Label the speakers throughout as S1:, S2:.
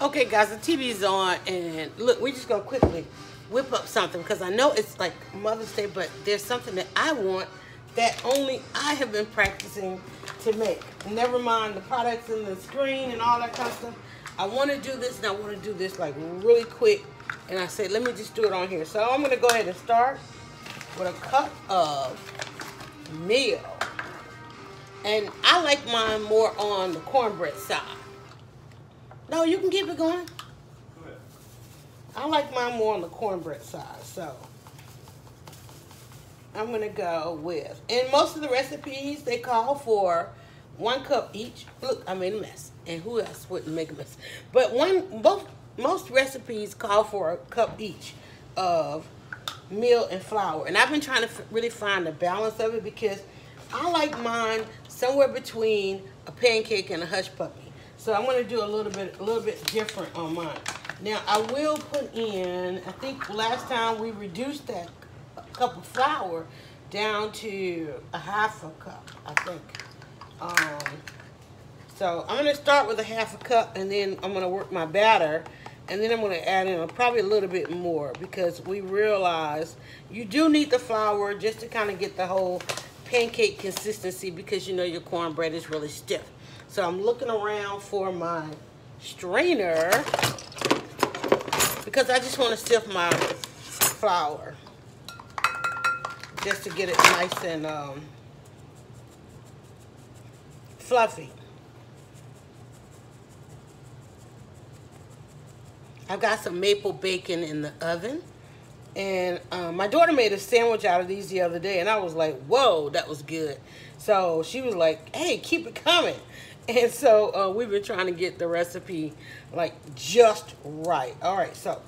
S1: Okay, guys, the TV's on, and look, we're just gonna quickly whip up something because I know it's like Mother's Day, but there's something that I want that only I have been practicing to make. Never mind the products and the screen and all that kind of stuff. I want to do this, and I want to do this like really quick. And I said, let me just do it on here. So I'm gonna go ahead and start with a cup of meal, and I like mine more on the cornbread side. No, you can keep it going. Go ahead. I like mine more on the cornbread side, so I'm gonna go with, and most of the recipes, they call for 1 cup each. Look, I made a mess, and who else wouldn't make a mess? But most recipes call for a cup each of meal and flour, and I've been trying to really find the balance of it because I like mine somewhere between a pancake and a hush puppy. So I'm going to do a little bit different on mine. Now I will put in, I think last time we reduced that cup of flour down to a 1/2 cup, I think. So I'm going to start with a 1/2 cup, and then I'm going to work my batter, and then I'm going to add in probably a little bit more because we realize you do need the flour just to kind of get the whole pancake consistency because you know your cornbread is really stiff. So I'm looking around for my strainer because I just want to sift my flour just to get it nice and fluffy. I've got some maple bacon in the oven, and my daughter made a sandwich out of these the other day, and I was like, whoa, that was good. So she was like, hey, keep it coming. And so we've been trying to get the recipe like just right. All right, so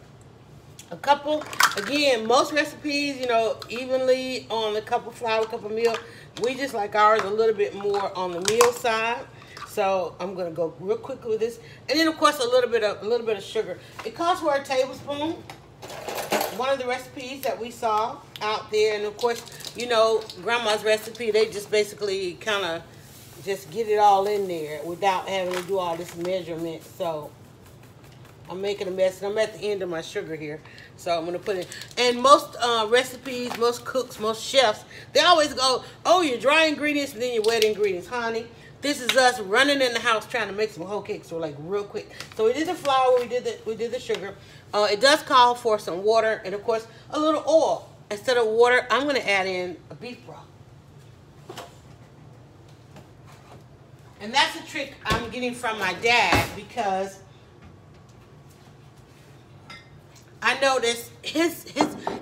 S1: a couple, again, most recipes, you know, evenly on a cup of flour, cup of meal. We just like ours a little bit more on the meal side. So I'm gonna go real quickly with this, and then of course a little bit of sugar. It calls for a tablespoon. One of the recipes that we saw out there, and of course, you know, Grandma's recipe, they just basically kind of just get it all in there without having to do all this measurement. So I'm making a mess, and I'm at the end of my sugar here. So I'm gonna put it, and most recipes, most cooks, most chefs, they always go, oh, your dry ingredients and then your wet ingredients. Honey, this is us running in the house trying to make some hoe cakes, so like real quick. So we did the flour, we did the sugar. It does call for some water, and of course a little oil. Instead of water, I'm gonna add in a beef broth. And that's a trick I'm getting from my dad because I noticed his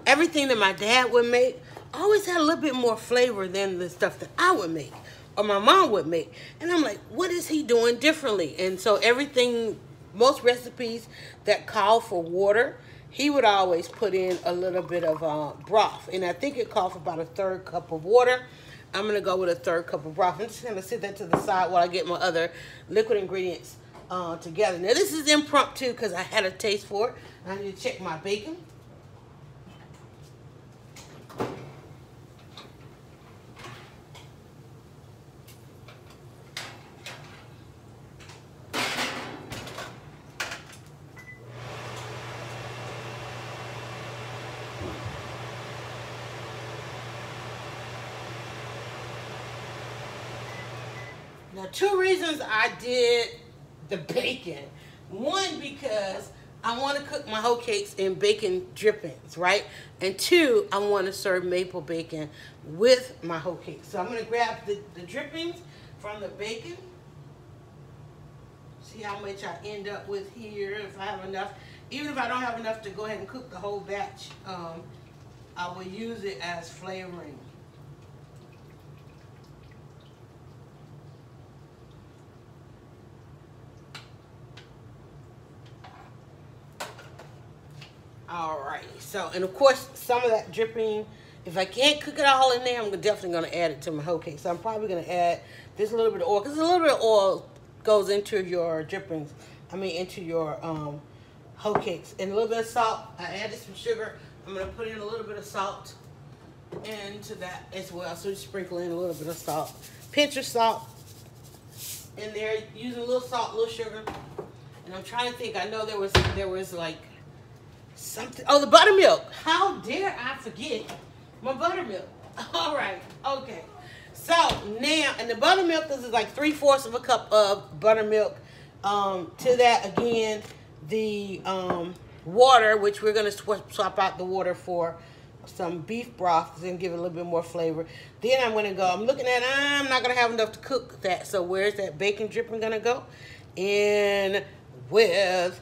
S1: everything that my dad would make always had a little bit more flavor than the stuff that I would make or my mom would make. And I'm like, what is he doing differently? And so everything, most recipes that call for water, he would always put in a little bit of broth. And I think it called for about a 1/3 cup of water. I'm going to go with a 1/3 cup of broth. I'm just going to sit that to the side while I get my other liquid ingredients together. Now, this is impromptu because I had a taste for it. I need to check my bacon. Now, 2 reasons I did the bacon. 1, because I want to cook my hoe cakes in bacon drippings, right? And 2, I want to serve maple bacon with my hoe cakes. So I'm going to grab the drippings from the bacon. See how much I end up with here, if I have enough. Even if I don't have enough to go ahead and cook the whole batch, I will use it as flavoring. Alright, so, and of course, some of that dripping, if I can't cook it all in there, I'm definitely going to add it to my hoe cake. So I'm probably going to add this little bit of oil, because a little bit of oil goes into your drippings, into your hoe cakes. And a little bit of salt. I added some sugar. I'm going to put in a little bit of salt into that as well. So just sprinkle in a little bit of salt. Pinch of salt in there, using a little salt, a little sugar. And I'm trying to think. I know there was like something. Oh, the buttermilk. How dare I forget my buttermilk? All right. Okay. So now, and the buttermilk is like 3/4 of a cup of buttermilk. To that, again, the water, which we're going to swap out the water for some beef broth and give it a little bit more flavor. Then I'm going to go, I'm looking at, I'm not going to have enough to cook that. So where's that bacon dripping going to go? In with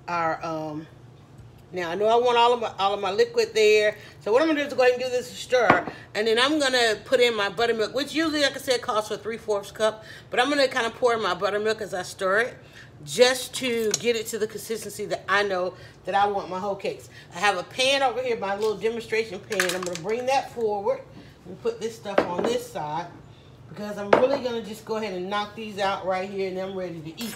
S1: our, now I know I want all of my liquid there. So what I'm going to do is go ahead and do this stir. And then I'm going to put in my buttermilk, which usually, like I said, calls for 3/4 cup. But I'm going to kind of pour in my buttermilk as I stir it, just to get it to the consistency that I know that I want my hoe cakes. I have a pan over here, my little demonstration pan. I'm going to bring that forward and put this stuff on this side, because I'm really going to just go ahead and knock these out right here, and I'm ready to eat.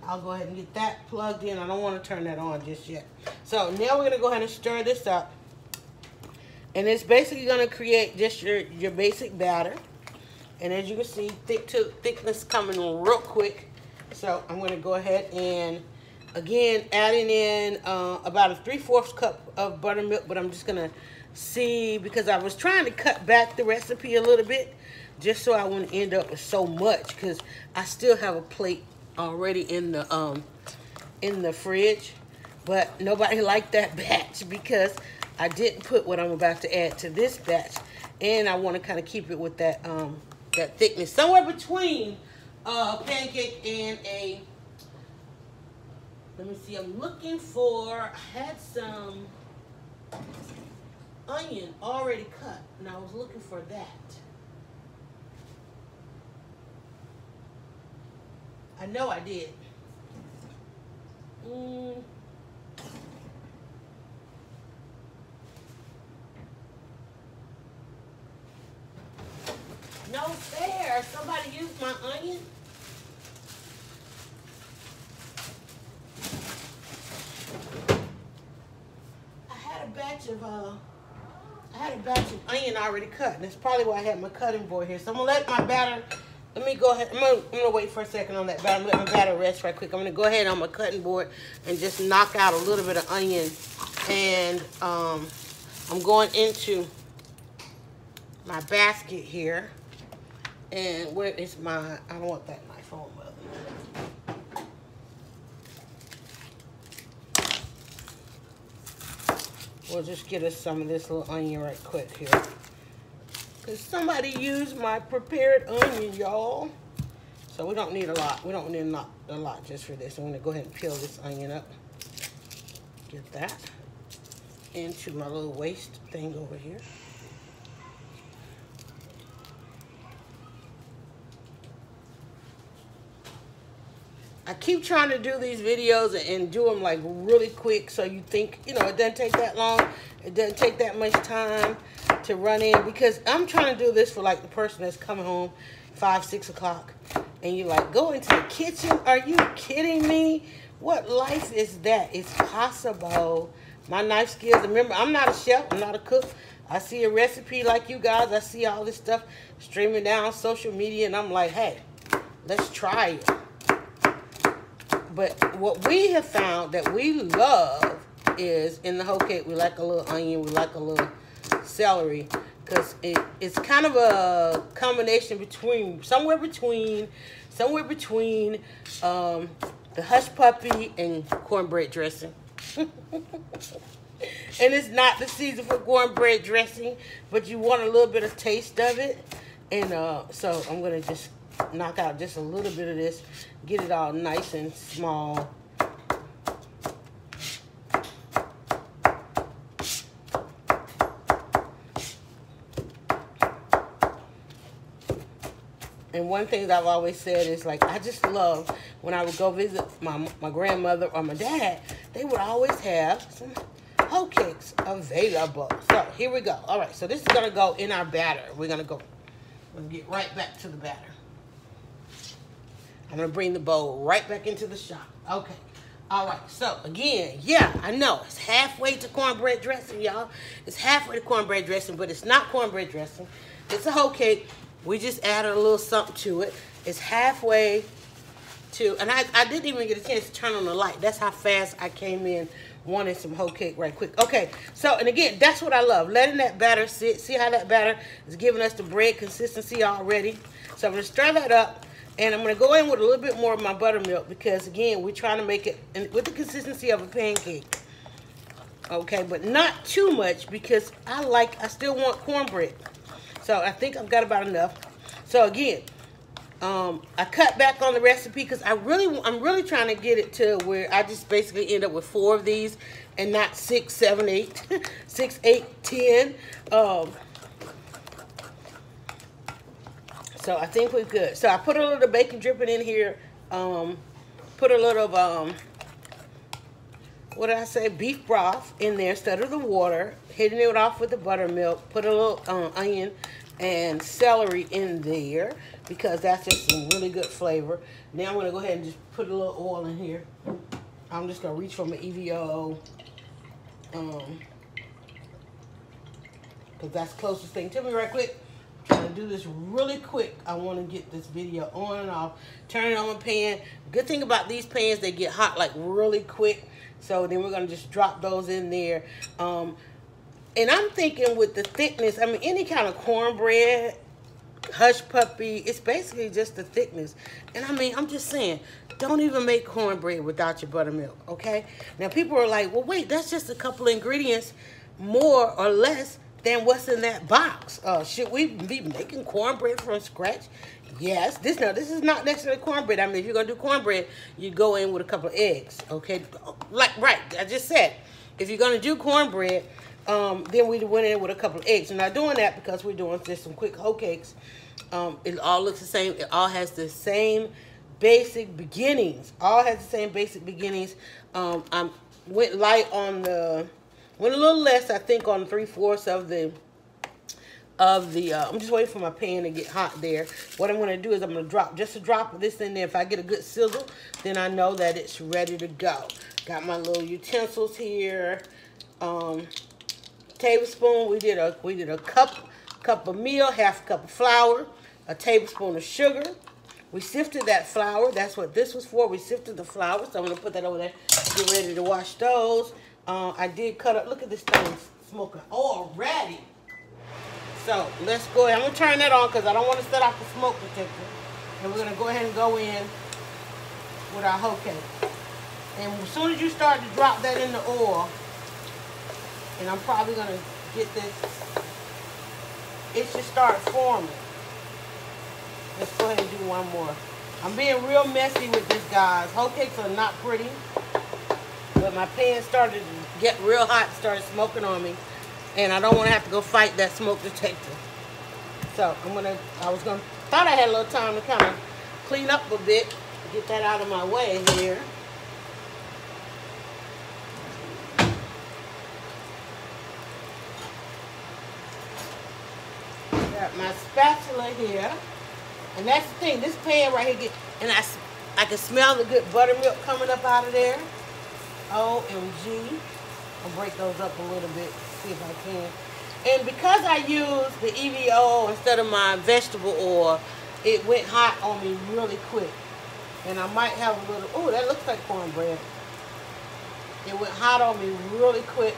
S1: I'll go ahead and get that plugged in. I don't want to turn that on just yet. So now we're going to go ahead and stir this up. And it's basically going to create just your basic batter. And as you can see, thickness coming real quick. So I'm going to go ahead and, again, adding in about a 3/4 cup of buttermilk. But I'm just going to see, because I was trying to cut back the recipe a little bit, just so I wouldn't end up with so much, because I still have a plate already in the fridge. But nobody liked that batch, because I didn't put what I'm about to add to this batch. And I want to kind of keep it with that that thickness, somewhere between a pancake and a, let me see, I'm looking for, I had some onion already cut, and I was looking for that. I know I did. No fair. Somebody used my onion. I had a batch of onion already cut, and that's probably why I had my cutting board here. So I'm gonna let my batter. Let me go ahead. I'm gonna wait for a second on that batter. I'm gonna let my batter rest right quick. I'm gonna go ahead on my cutting board and just knock out a little bit of onion, and I'm going into my basket here. And where is my, I don't want that knife on, we'll just get us some of this little onion right quick here. Because somebody used my prepared onion, y'all. So we don't need a lot. We don't need a lot just for this. I'm going to go ahead and peel this onion up. Get that into my little waste thing over here. I keep trying to do these videos and do them like really quick, so you think, you know, it doesn't take that long. It doesn't take that much time to run in, because I'm trying to do this for like the person that's coming home 5, 6 o'clock, and you're like, go into the kitchen? Are you kidding me? What life is that? It's possible. My knife skills, remember, I'm not a chef, I'm not a cook. I see a recipe like you guys, I see all this stuff streaming down social media, and I'm like, hey, let's try it. But what we have found that we love is, in the hoe cake, we like a little onion, we like a little celery, because it's kind of a combination between, somewhere between the hush puppy and cornbread dressing. And it's not the season for cornbread dressing, but you want a little bit of taste of it. And so I'm going to just knock out just a little bit of this, get it all nice and small. And one thing that I've always said is, like, I just love when I would go visit my grandmother or my dad, they would always have some hoe cakes available. So here we go. All right, so this is going to go in our batter. We're going to get right back to the batter. I'm going to bring the bowl right back into the shop. Okay. All right. So, again, yeah, I know. It's halfway to cornbread dressing, y'all. It's halfway to cornbread dressing, but it's not cornbread dressing. It's a hoe cake. We just added a little something to it. It's halfway to, and I didn't even get a chance to turn on the light. That's how fast I came in wanting some hoe cake right quick. Okay, so, and again, that's what I love. Letting that batter sit. See how that batter is giving us the bread consistency already? So I'm going to stir that up. And I'm going to go in with a little bit more of my buttermilk because, again, we're trying to make it with the consistency of a pancake. Okay, but not too much because I still want cornbread. So I think I've got about enough. So, again, I cut back on the recipe because I'm really trying to get it to where I just basically end up with 4 of these and not 6, 7, 8, 6, 8, 10. So I think we're good. So I put a little bacon dripping in here. Put a little of, what did I say? Beef broth in there instead of the water. Hitting it off with the buttermilk. Put a little onion and celery in there because that's just some really good flavor. Now I'm going to go ahead and just put a little oil in here. I'm just going to reach for my EVO. Because that's the closest thing to me right quick. I'm going to do this really quick. I want to get this video on and off. Turn it on my pan. Good thing about these pans, they get hot like really quick. So then we're going to just drop those in there. And I'm thinking with the thickness, I mean, any kind of cornbread, hush puppy, it's basically just the thickness. And I mean, I'm just saying, don't even make cornbread without your buttermilk, okay? Now, people are like, well, wait, that's just a couple ingredients more or less than what's in that box. Should we be making cornbread from scratch? Yes. This is not necessarily cornbread. I mean, if you're going to do cornbread, you go in with a couple of eggs, okay? Right, I just said, if you're going to do cornbread, then we went in with a couple of eggs. We're not doing that because we're doing just some quick hoe cakes. It all looks the same. It all has the same basic beginnings. All has the same basic beginnings. I went light on went a little less, I think, on 3/4 of the, I'm just waiting for my pan to get hot there. What I'm going to do is I'm going to drop just a drop of this in there. If I get a good sizzle, then I know that it's ready to go. Got my little utensils here. Tablespoon, we did a cup of meal, half a cup of flour, a tablespoon of sugar. We sifted that flour. That's what this was for. We sifted the flour, so I'm going to put that over there. Get ready to wash those. I did cut up. Look at this thing smoking already. So let's go ahead. I'm going to turn that on because I don't want to set off the smoke detector. And we're going to go ahead and go in with our hoe cake. And as soon as you start to drop that in the oil, and I'm probably going to get this, it should start forming. Let's go ahead and do one more. I'm being real messy with this, guys. Hoe cakes are not pretty. But my pan started to get real hot, started smoking on me. And I don't want to have to go fight that smoke detector. So thought I had a little time to kind of clean up a bit, get that out of my way here. Got my spatula here. And that's the thing, this pan right here, and I can smell the good buttermilk coming up out of there. OMG. I'll break those up a little bit, see if I can. And because I used the EVO instead of my vegetable oil, it went hot on me really quick. And I might have a little, oh, that looks like cornbread. It went hot on me really quick,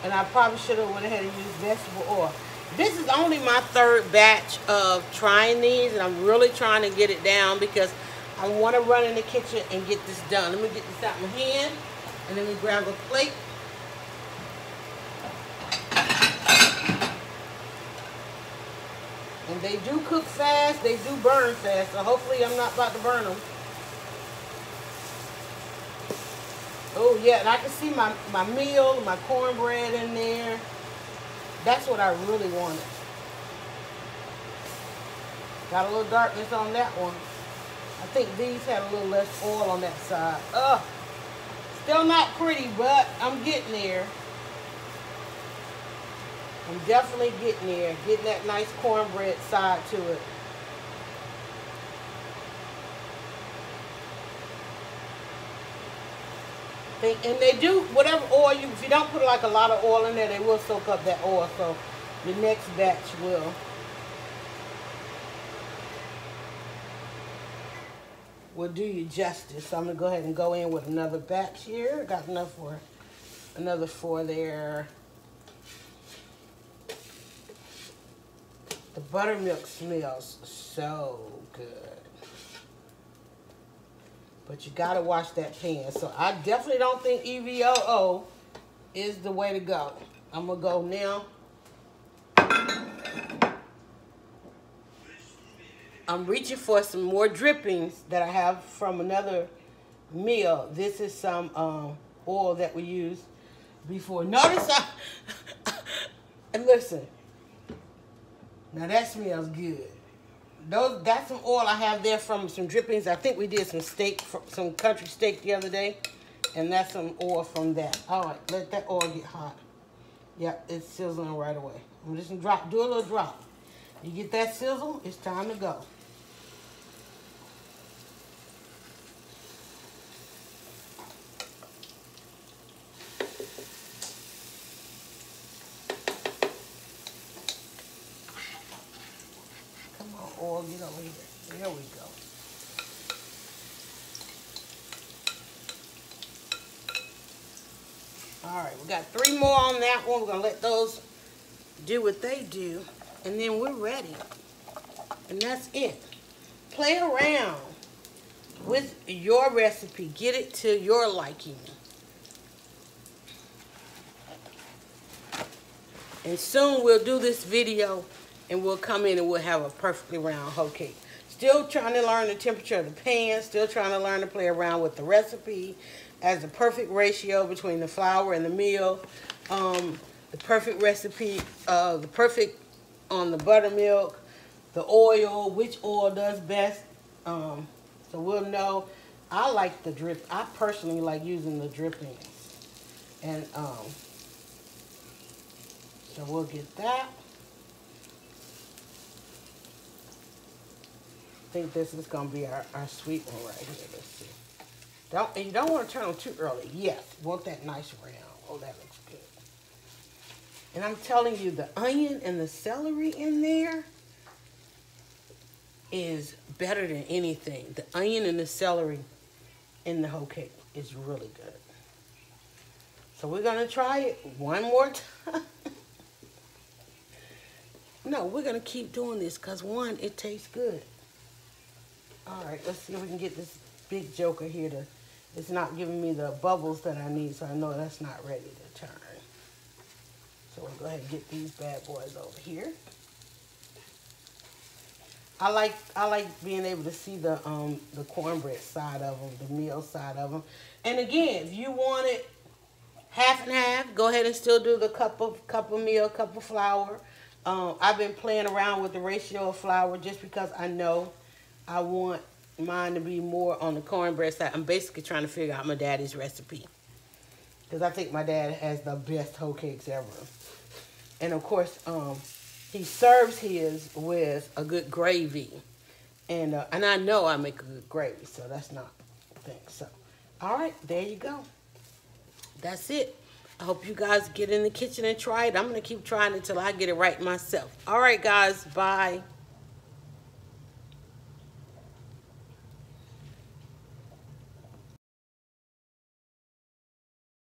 S1: and I probably should have went ahead and used vegetable oil. This is only my 3rd batch of trying these, and I'm really trying to get it down because I want to run in the kitchen and get this done. Let me get this out of my hand, and let me grab a plate. And they do cook fast, they do burn fast, so hopefully I'm not about to burn them. Oh yeah, and I can see my meal, my cornbread in there. That's what I really wanted. Got a little darkness on that one. I think these had a little less oil on that side. Still not pretty, but I'm getting there. I'm definitely getting there. Getting that nice cornbread side to it. And they do, whatever oil if you don't put like a lot of oil in there, they will soak up that oil. So the next batch will. will do you justice. So I'm going to go ahead and go in with another batch here. I got enough for another 4 there. The buttermilk smells so good. But you got to wash that pan. So I definitely don't think EVOO is the way to go. I'm going to go now. I'm reaching for some more drippings that I have from another meal. This is some oil that we used before. Notice and listen. Now that smells good. That's some oil I have there from some drippings. I think we did some steak, some country steak the other day. And that's some oil from that. All right, let that oil get hot. Yep, it's sizzling right away. I'm just gonna do a little drop. You get that sizzle, it's time to go. Come on, oil, get over here. There we go. All right, we got 3 more on that one. We're gonna let those do what they do, and then we're ready. And that's it. Play around with your recipe. Get it to your liking. And soon we'll do this video and we'll come in and we'll have a perfectly round hoe cake. Still trying to learn the temperature of the pan. Still trying to learn to play around with the recipe as the perfect ratio between the flour and the meal. The perfect recipe, the perfect on the buttermilk, the oil, which oil does best. So we'll know. I like the drip. I personally like using the drippings. And so we'll get that. I think this is going to be our sweet one right here. Let's see. You don't want to turn them too early. Yes, want that nice round. Oh, that looks good. And I'm telling you, the onion and the celery in there is better than anything. The onion and the celery in the hoe cake is really good. So we're going to try it one more time. No, we're going to keep doing this because, one, it tastes good. All right, let's see if we can get this big joker here to... It's not giving me the bubbles that I need, so I know that's not ready to turn. So we'll go ahead and get these bad boys over here. I like being able to see the cornbread side of them, the meal side of them. And again, if you want it half and half, go ahead and still do the cup of meal, cup of flour. I've been playing around with the ratio of flour just because I know I want mine to be more on the cornbread side. I'm basically trying to figure out my daddy's recipe because I think my dad has the best hoe cakes ever. And of course, he serves his with a good gravy, and I know I make a good gravy, so that's not a thing. So, all right, there you go. That's it. I hope you guys get in the kitchen and try it. I'm gonna keep trying it until I get it right myself. All right, guys, bye.